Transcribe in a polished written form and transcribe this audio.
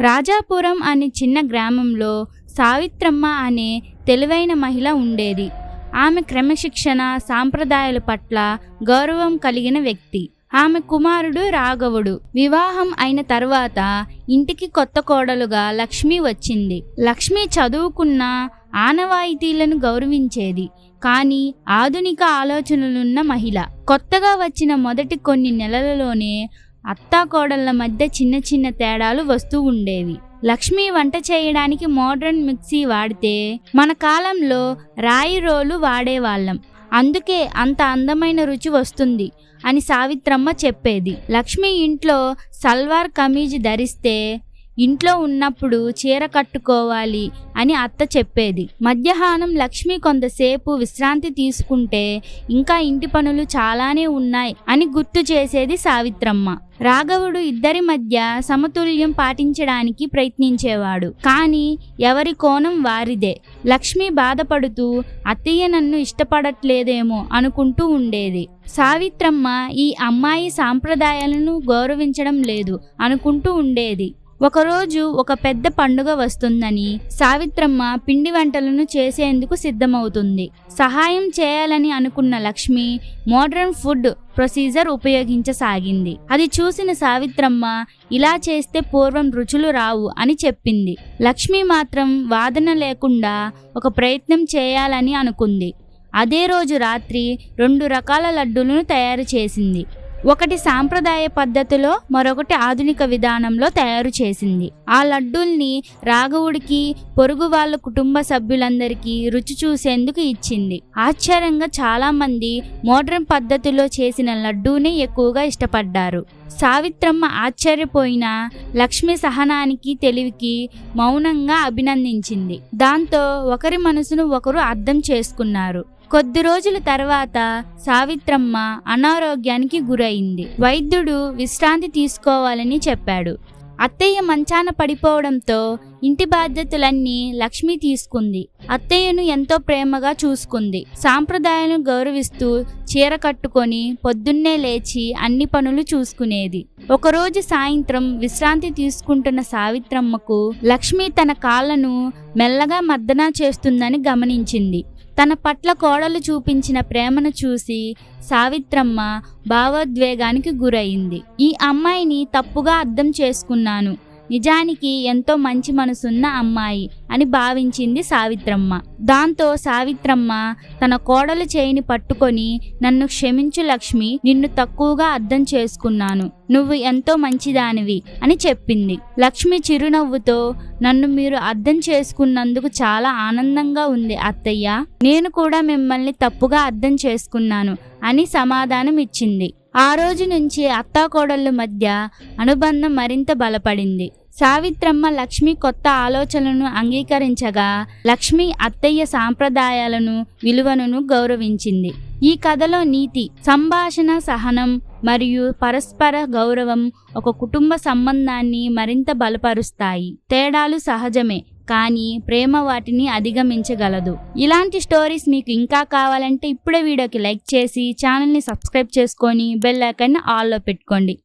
రాజాపురం అనే చిన్న గ్రామంలో సావిత్రమ్మ అనే తెలివైన మహిళ ఉండేది. ఆమె క్రమశిక్షణ, సాంప్రదాయాల పట్ల గౌరవం కలిగిన వ్యక్తి. ఆమె కుమారుడు రాఘవుడు. వివాహం అయిన తర్వాత ఇంటికి కొత్త కోడలుగా లక్ష్మి వచ్చింది. లక్ష్మి చదువుకున్న, ఆనవాయితీలను గౌరవించేది, కానీ ఆధునిక ఆలోచనలున్న మహిళ. కొత్తగా వచ్చిన మొదటి కొన్ని నెలలలోనే అత్తాకోడళ్ల మధ్య చిన్న చిన్న తేడాలు వస్తూ ఉండేవి. లక్ష్మి వంట చేయడానికి మోడ్రన్ మిక్సీ వాడితే మన కాలంలో రాయి రోలు వాడేవాళ్ళం, అందుకే అంత అందమైన రుచి వస్తుంది అని సావిత్రమ్మ చెప్పేది. లక్ష్మి ఇంట్లో సల్వార్ కమీజ్ ధరిస్తే ఇంట్లో ఉన్నప్పుడు చీర కట్టుకోవాలి అని అత్త చెప్పేది. మధ్యాహ్నం లక్ష్మి కొంతసేపు విశ్రాంతి తీసుకుంటే ఇంకా ఇంటి పనులు చాలానే ఉన్నాయి అని గుర్తు చేసేది సావిత్రమ్మ. రాఘవుడు ఇద్దరి మధ్య సమతుల్యం పాటించడానికి ప్రయత్నించేవాడు, కానీ ఎవరి కోణం వారిదే. లక్ష్మి బాధపడుతూ అత్తయ్య నన్ను ఇష్టపడట్లేదేమో అనుకుంటూ ఉండేది. సావిత్రమ్మ ఈ అమ్మాయి సాంప్రదాయాలను గౌరవించడం లేదు అనుకుంటూ ఉండేది. ఒకరోజు ఒక పెద్ద పండుగ వస్తుందని సావిత్రమ్మ పిండి వంటలను చేసేందుకు సిద్ధమవుతుంది. సహాయం చేయాలని అనుకున్న లక్ష్మి మోడ్రన్ ఫుడ్ ప్రొసీజర్ ఉపయోగించసాగింది. అది చూసిన సావిత్రమ్మ ఇలా చేస్తే పూర్వం రుచులు రావు అని చెప్పింది. లక్ష్మి మాత్రం వాదన లేకుండా ఒక ప్రయత్నం చేయాలని అనుకుంది. అదే రోజు రాత్రి 2 రకాల లడ్డూలను తయారు చేసింది. ఒకటి సాంప్రదాయ పద్ధతిలో, మరొకటి ఆధునిక విధానంలో తయారు చేసింది. ఆ లడ్డూల్ని రాఘవుడికి, పొరుగు వాళ్ళ కుటుంబ సభ్యులందరికీ రుచి చూసేందుకు ఇచ్చింది. ఆశ్చర్యంగా చాలామంది మోడ్రన్ పద్ధతిలో చేసిన లడ్డూనే ఎక్కువగా ఇష్టపడ్డారు. సావిత్రమ్మ ఆశ్చర్యపోయినా లక్ష్మి సహనానికి, తెలివికి మౌనంగా అభినందించింది. దాంతో ఒకరి మనసును ఒకరు అర్థం చేసుకున్నారు. కొద్ది రోజుల తర్వాత సావిత్రమ్మ అనారోగ్యానికి గురైంది. వైద్యుడు విశ్రాంతి తీసుకోవాలని చెప్పాడు. అత్తయ్య మంచాన పడిపోవడంతో ఇంటి బాధ్యతలన్నీ లక్ష్మి తీసుకుంది. అత్తయ్యను ఎంతో ప్రేమగా చూసుకుంది. సాంప్రదాయాలను గౌరవిస్తూ చీర కట్టుకొని పొద్దున్నే లేచి అన్ని పనులు చూసుకునేది. ఒకరోజు సాయంత్రం విశ్రాంతి తీసుకుంటున్న సావిత్రమ్మకు లక్ష్మి తన కాళ్ళను మెల్లగా మర్దన చేస్తుందని గమనించింది. తన పట్ల కోడలు చూపించిన ప్రేమను చూసి సావిత్రమ్మ భావోద్వేగానికి గురైంది. ఈ అమ్మాయిని తప్పుగా అర్థం చేసుకున్నాను, నిజానికి ఎంతో మంచి మనసున్న అమ్మాయి అని భావించింది సావిత్రమ్మ. దాంతో సావిత్రమ్మ తన కోడలు చేయిని పట్టుకొని, నన్ను క్షమించు లక్ష్మి, నిన్ను తక్కువగా అర్థం చేసుకున్నాను, నువ్వు ఎంతో మంచిదానివి అని చెప్పింది. లక్ష్మి చిరునవ్వుతో, నన్ను మీరు అర్థం చేసుకున్నందుకు చాలా ఆనందంగా ఉంది అత్తయ్య, నేను కూడా మిమ్మల్ని తప్పుగా అర్థం చేసుకున్నాను అని సమాధానం ఇచ్చింది. ఆ రోజు నుంచి అత్తాకోడళ్ళ మధ్య అనుబంధం మరింత బలపడింది. సావిత్రమ్మ లక్ష్మి కొత్త ఆలోచనలను అంగీకరించగా లక్ష్మి అత్తయ్య సాంప్రదాయాలను, విలువలను గౌరవించింది. ఈ కథలో నీతి, సంభాషణ, సహనం మరియు పరస్పర గౌరవం ఒక కుటుంబ సంబంధాన్ని మరింత బలపరుస్తాయి. తేడాలు సహజమే, కానీ ప్రేమ వాటిని అధిగమించగలదు. ఇలాంటి స్టోరీస్ మీకు ఇంకా కావాలంటే ఇప్పుడే వీడియోకి లైక్ చేసి ఛానల్ని సబ్స్క్రైబ్ చేసుకొని బెల్ ఐకాన్ని ఆల్లో పెట్టుకోండి.